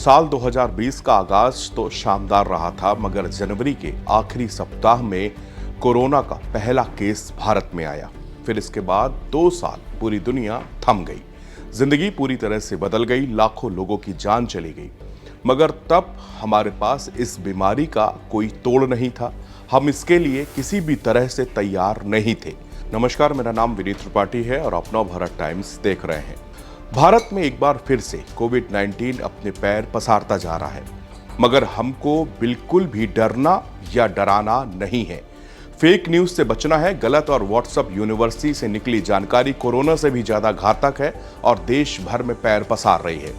साल 2020 का आगाज तो शानदार रहा था, मगर जनवरी के आखिरी सप्ताह में कोरोना का पहला केस भारत में आया। फिर इसके बाद 2 साल पूरी दुनिया थम गई, जिंदगी पूरी तरह से बदल गई, लाखों लोगों की जान चली गई। मगर तब हमारे पास इस बीमारी का कोई तोड़ नहीं था। हम इसके लिए किसी भी तरह से तैयार नहीं थे। नमस्कार, मेरा नाम विनीत त्रिपाठी है और अपना भारत टाइम्स देख रहे हैं। भारत में एक बार फिर से कोविड-19 अपने पैर पसारता जा रहा है, मगर हमको बिल्कुल भी डरना या डराना नहीं है। फेक न्यूज से बचना है। गलत और व्हाट्सएप यूनिवर्सिटी से निकली जानकारी कोरोना से भी ज्यादा घातक है और देश भर में पैर पसार रही है।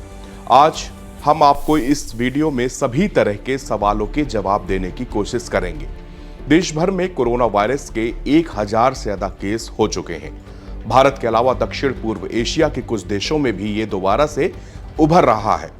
आज हम आपको इस वीडियो में सभी तरह के सवालों के जवाब देने की कोशिश करेंगे। देश भर में कोरोना वायरस के 1000 से ज्यादा केस हो चुके हैं। भारत के अलावा दक्षिण पूर्व एशिया के कुछ देशों में भी ये दोबारा से उभर रहा है।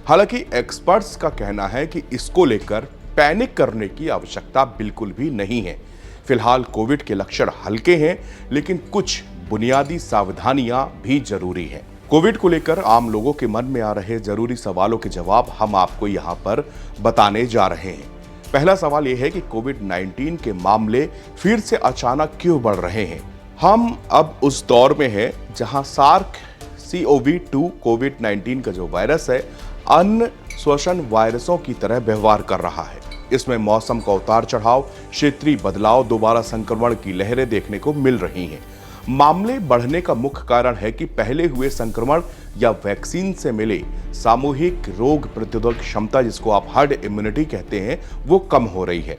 हालांकि एक्सपर्ट्स का कहना है कि इसको लेकर पैनिक करने की आवश्यकता बिल्कुल भी नहीं है। फिलहाल कोविड के लक्षण हल्के हैं, लेकिन कुछ बुनियादी सावधानियां भी जरूरी हैं। कोविड को लेकर आम लोगों के मन में आ रहे जरूरी सवालों के जवाब हम आपको यहां पर बताने जा रहे हैं। पहला सवाल यह है कि कोविड-19 के मामले फिर से अचानक क्यों बढ़ रहे हैं। हम अब उस दौर में हैं जहां SARS-CoV-2 कोविड-19 का जो वायरस है अन्य श्वसन वायरसों की तरह व्यवहार कर रहा है। इसमें मौसम का उतार चढ़ाव, क्षेत्रीय बदलाव, दोबारा संक्रमण की लहरें देखने को मिल रही हैं। मामले बढ़ने का मुख्य कारण है कि पहले हुए संक्रमण या वैक्सीन से मिले सामूहिक रोग प्रतिरोधक क्षमता, जिसको आप हर्ड इम्यूनिटी कहते हैं, वो कम हो रही है।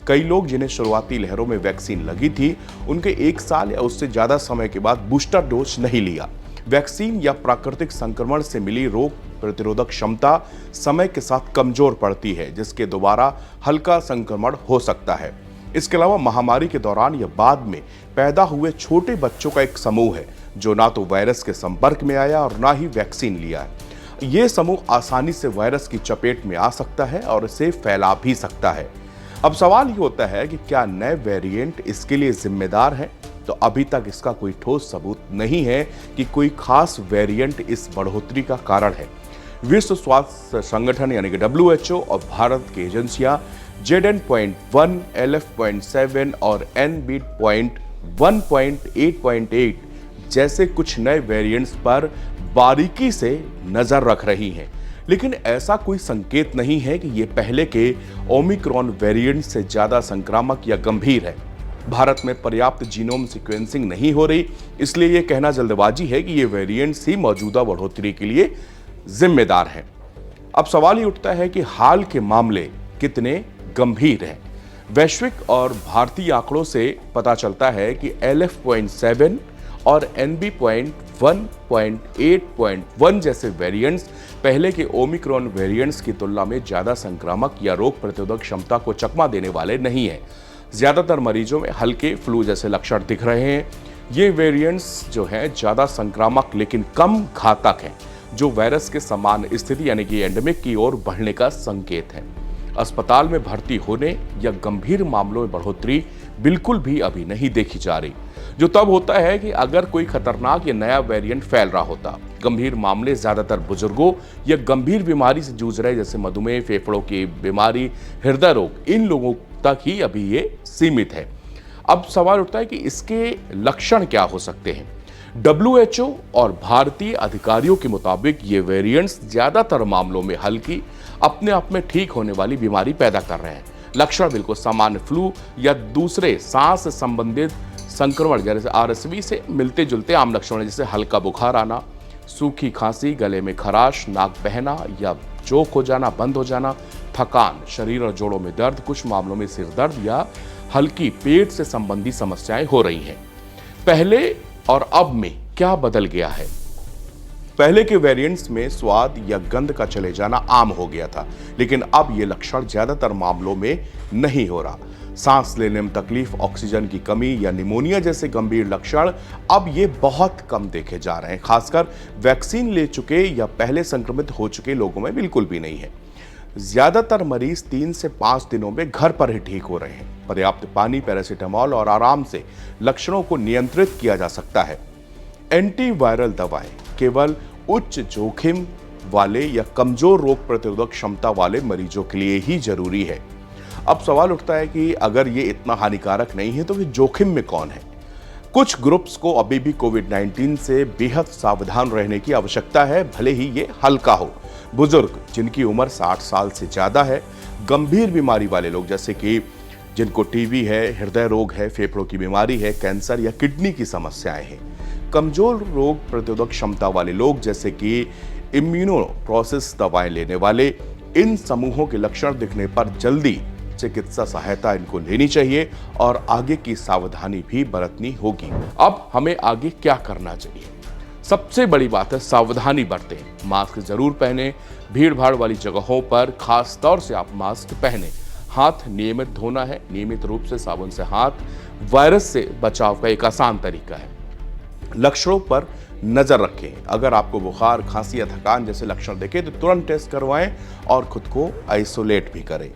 कई लोग जिन्हें शुरुआती लहरों में वैक्सीन लगी थी, उनके 1 साल या उससे ज्यादा समय के बाद बूस्टर डोज नहीं लिया। वैक्सीन या प्राकृतिक संक्रमण से मिली रोग प्रतिरोधक क्षमता समय के साथ कमजोर पड़ती है, जिसके दोबारा हल्का संक्रमण हो सकता है। इसके अलावा महामारी के दौरान या बाद में पैदा हुए छोटे बच्चों का एक समूह है जो ना तो वायरस के संपर्क में आया और ना ही वैक्सीन लिया है। ये समूह आसानी से वायरस की चपेट में आ सकता है और इसे फैला भी सकता है। अब सवाल ये होता है कि क्या नए वेरिएंट इसके लिए जिम्मेदार है? तो अभी तक इसका कोई ठोस सबूत नहीं है कि कोई खास वेरिएंट इस बढ़ोतरी का कारण है। विश्व स्वास्थ्य संगठन यानी कि WHO और भारत की एजेंसियां JN.1, LF.7 और NB.1.8.8 जैसे कुछ नए वेरिएंट्स पर बारीकी से नजर रख रही हैं, लेकिन ऐसा कोई संकेत नहीं है कि ये पहले के ओमिक्रॉन वेरिएंट से ज्यादा संक्रामक या गंभीर है। भारत में पर्याप्त जीनोम सीक्वेंसिंग नहीं हो रही, इसलिए यह कहना जल्दबाजी है कि ये वेरिएंट्स ही मौजूदा बढ़ोतरी के लिए जिम्मेदार हैं। अब सवाल ये उठता है कि हाल के मामले कितने गंभीर हैं। वैश्विक और भारतीय आंकड़ों से पता चलता है कि LF.7 और NB.1.8.1 जैसे वेरिएंट्स पहले के ओमिक्रॉन वेरिएंट्स की तुलना में ज्यादा संक्रामक या रोग प्रतिरोधक क्षमता को चकमा देने वाले नहीं हैं। ज्यादातर मरीजों में हल्के फ्लू जैसे लक्षण दिख रहे हैं। ये वेरिएंट्स जो हैं ज्यादा संक्रामक लेकिन कम घातक हैं, जो वायरस के समान स्थिति यानी कि एंडेमिक की ओर बढ़ने का संकेत है। अस्पताल में भर्ती होने या गंभीर मामलों में बढ़ोतरी बिल्कुल भी अभी नहीं देखी जा रही, जो तब होता है कि अगर कोई खतरनाक या नया वेरिएंट फैल रहा होता। गंभीर मामले ज्यादातर बुजुर्गों या गंभीर बीमारी से जूझ रहे जैसे मधुमेह, फेफड़ों की बीमारी, हृदय रोग, इन लोगों तक ही अभी ये सीमित है। अब सवाल उठता है कि इसके लक्षण क्या हो सकते हैं। WHO और भारतीय अधिकारियों के मुताबिक ये वेरिएंट्स ज्यादातर मामलों में हल्की, अपने आप में ठीक होने वाली बीमारी पैदा कर रहे हैं। लक्षण बिल्कुल सामान्य फ्लू या दूसरे सांस संबंधित संक्रमण जैसे RSV से मिलते जुलते आम लक्षण, जैसे हल्का बुखार आना, सूखी खांसी, गले में खराश, नाक बहना या चोक हो जाना, बंद हो जाना, थकान, शरीर और जोड़ों में दर्द, कुछ मामलों में सिर दर्द या हल्की पेट से संबंधी समस्याएं हो रही हैं। पहले और अब में क्या बदल गया है? पहले के वेरिएंट्स में स्वाद या गंध का चले जाना आम हो गया था, लेकिन अब ये लक्षण ज्यादातर मामलों में नहीं हो रहा। सांस लेने में तकलीफ, ऑक्सीजन की कमी या निमोनिया जैसे गंभीर लक्षण अब ये बहुत कम देखे जा रहे हैं। खासकर वैक्सीन ले चुके या पहले संक्रमित हो चुके लोगों में बिल्कुल भी नहीं है। ज्यादातर मरीज 3 से 5 दिनों में घर पर ही ठीक हो रहे हैं। पर्याप्त पानी, पैरासीटामोल और आराम से लक्षणों को नियंत्रित किया जा सकता है। एंटीवायरल दवाएं केवल उच्च जोखिम वाले या कमजोर रोग प्रतिरोधक क्षमता वाले मरीजों के लिए ही जरूरी है। अब सवाल उठता है कि अगर ये इतना हानिकारक नहीं है तो फिर जोखिम में कौन है? कुछ ग्रुप्स को अभी भी कोविड-19 से बेहद सावधान रहने की आवश्यकता है, भले ही ये हल्का हो। बुजुर्ग जिनकी उम्र 60 साल से ज्यादा है, गंभीर बीमारी वाले लोग जैसे कि जिनको टीबी है, हृदय रोग है, फेफड़ों की बीमारी है, कैंसर या किडनी की समस्याएं हैं, कमजोर रोग प्रतिरोधक क्षमता वाले लोग जैसे कि इम्यूनो प्रोसेस दवाएं लेने वाले, इन समूहों के लक्षण दिखने पर जल्दी चिकित्सा सहायता इनको लेनी चाहिए और आगे की सावधानी भी बरतनी होगी। अब हमें आगे क्या करना चाहिए? सबसे बड़ी बात है सावधानी बरतें, मास्क जरूर पहने, भीड़ भाड़ वाली जगहों पर खास तौर से आप मास्क पहने, हाथ नियमित धोना है, नियमित रूप से साबुन से हाथ वायरस से बचाव का एक आसान तरीका है। लक्षणों पर नजर रखें, अगर आपको बुखार, खांसी या थकान जैसे लक्षण दिखे तो तुरंत टेस्ट करवाएं और खुद को आइसोलेट भी करें।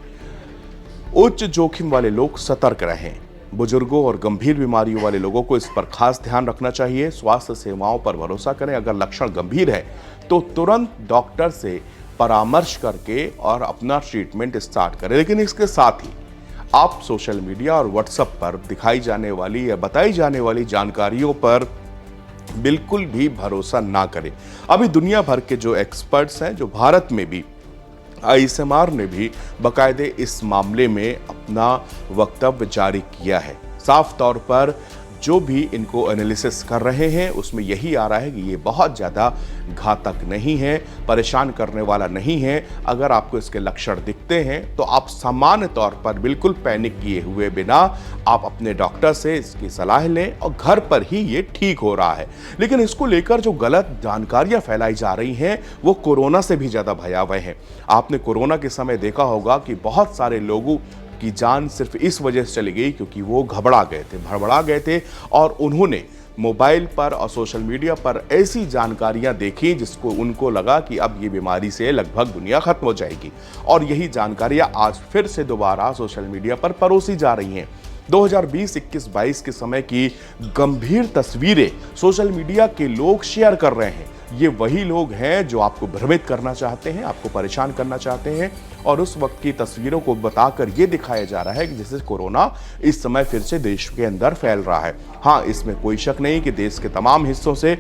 उच्च जोखिम वाले लोग सतर्क रहें, बुजुर्गों और गंभीर बीमारियों वाले लोगों को इस पर खास ध्यान रखना चाहिए। स्वास्थ्य सेवाओं पर भरोसा करें, अगर लक्षण गंभीर है तो तुरंत डॉक्टर से परामर्श करके और अपना ट्रीटमेंट स्टार्ट करें। लेकिन इसके साथ ही आप सोशल मीडिया और व्हाट्सएप पर दिखाई जाने वाली या बताई जाने वाली जानकारियों पर बिल्कुल भी भरोसा ना करें। अभी दुनिया भर के जो एक्सपर्ट्स हैं, जो भारत में भी आईसीएमआर ने भी बाकायदे इस मामले में अपना वक्तव्य जारी किया है। साफ तौर पर जो भी इनको एनालिसिस कर रहे हैं उसमें यही आ रहा है कि ये बहुत ज़्यादा घातक नहीं है, परेशान करने वाला नहीं है। अगर आपको इसके लक्षण दिखते हैं तो आप सामान्य तौर पर बिल्कुल पैनिक किए हुए बिना आप अपने डॉक्टर से इसकी सलाह लें और घर पर ही ये ठीक हो रहा है। लेकिन इसको लेकर जो गलत जानकारियां फैलाई जा रही हैं वो कोरोना से भी ज़्यादा भयावह है। आपने कोरोना के समय देखा होगा कि बहुत सारे लोगों की जान सिर्फ इस वजह से चली गई क्योंकि वो घबरा गए थे, भड़बड़ा गए थे और उन्होंने मोबाइल पर और सोशल मीडिया पर ऐसी जानकारियां देखी जिसको उनको लगा कि अब ये बीमारी से लगभग दुनिया खत्म हो जाएगी। और यही जानकारियां आज फिर से दोबारा सोशल मीडिया पर परोसी जा रही हैं। 2020, 21, 22 के समय की गंभीर तस्वीरें सोशल मीडिया के लोग शेयर कर रहे हैं। ये वही लोग हैं जो आपको भ्रमित करना चाहते हैं, आपको परेशान करना चाहते हैं और उस वक्त की तस्वीरों को बताकर ये दिखाया जा रहा है कि जैसे कोरोना इस समय फिर से देश के अंदर फैल रहा है। हाँ, इसमें कोई शक नहीं कि देश के तमाम हिस्सों से